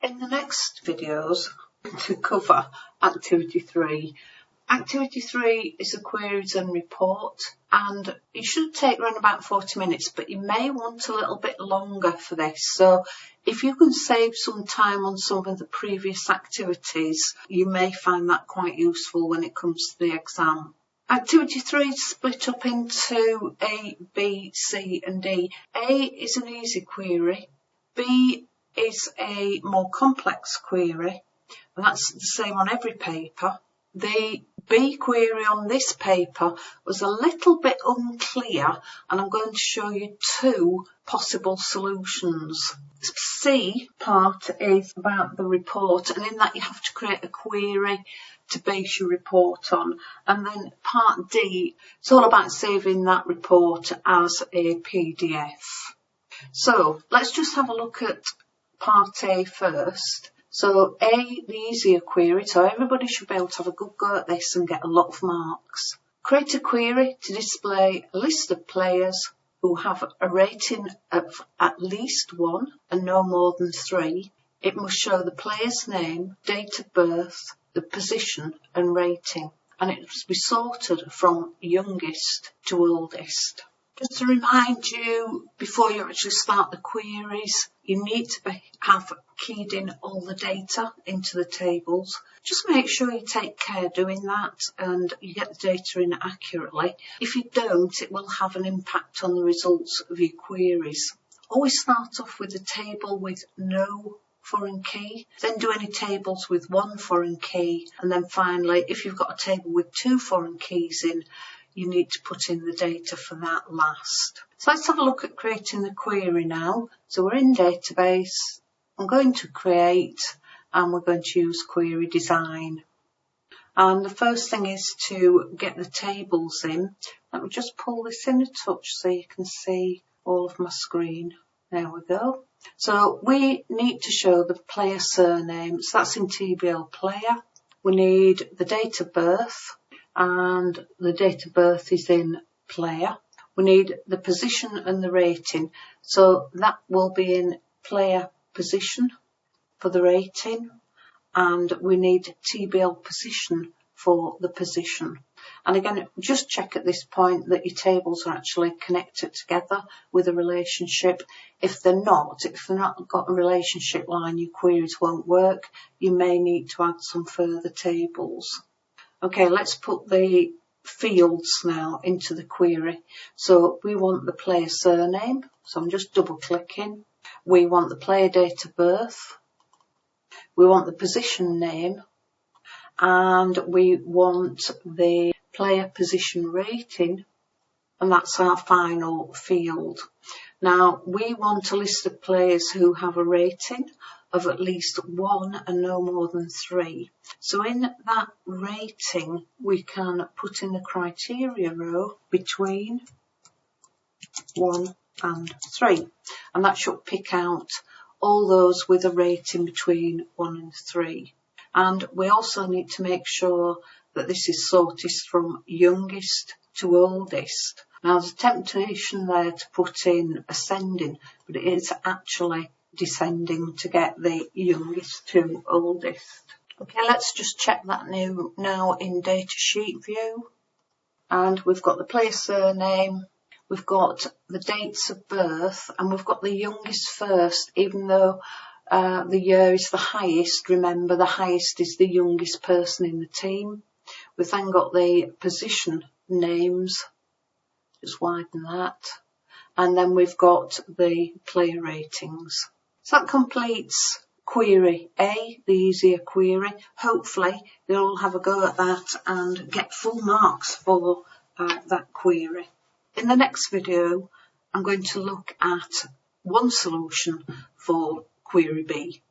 In the next videos, to cover Activity 3. Activity 3 is a queries and report, and it should take around about 40 minutes, but you may want a little bit longer for this. So if you can save some time on some of the previous activities, you may find that quite useful when it comes to the exam. Activity 3 is split up into A, B, C and D. A is an easy query. B is a more complex query, and that's the same on every paper. The B query on this paper was a little bit unclear, and I'm going to show you two possible solutions. C part is about the report, and in that you have to create a query to base your report on. And then part D, it's all about saving that report as a PDF. So let's just have a look at part A first. So A, the easier query, so everybody should be able to have a good go at this and get a lot of marks. Create a query to display a list of players who have a rating of at least 1 and no more than 3. It must show the player's name, date of birth, the position and rating, and it must be sorted from youngest to oldest. Just to remind you, before you actually start the queries, you need to have keyed in all the data into the tables. Just make sure you take care doing that and you get the data in accurately. If you don't, it will have an impact on the results of your queries. Always start off with a table with no foreign key, then do any tables with 1 foreign key, and then finally, if you've got a table with 2 foreign keys in, you need to put in the data for that last. So let's have a look at creating the query now. So we're in database, I'm going to create, and we're going to use query design. And the first thing is to get the tables in. Let me just pull this in a touch so you can see all of my screen. There we go. So we need to show the player surname, so that's in TBL player. We need the date of birth, and the date of birth is in player. We need the position and the rating, so that will be in player position for the rating, and we need TBL position for the position. And again, just check at this point that your tables are actually connected together with a relationship. If they're not got a relationship line, your queries won't work. You may need to add some further tables. Okay, let's put the fields now into the query. So we want the player surname, so I'm just double clicking. We want the player date of birth. We want the position name, and we want the player position rating, and that's our final field. Now we want a list of players who have a rating of at least 1 and no more than 3. So in that rating, we can put in the criteria row between 1 and 3, and that should pick out all those with a rating between 1 and 3. And we also need to make sure that this is sorted from youngest to oldest. Now there's a temptation there to put in ascending, but it is actually descending to get the youngest to oldest. Okay, let's just check that now in datasheet view. And we've got the player surname, we've got the dates of birth, and we've got the youngest first, even though the year is the highest. Remember, the highest is the youngest person in the team. We've then got the position names, just widen that, and then we've got the player ratings. So that completes query A, the easier query. Hopefully you'll all have a go at that and get full marks for that query. In the next video, I'm going to look at one solution for query B.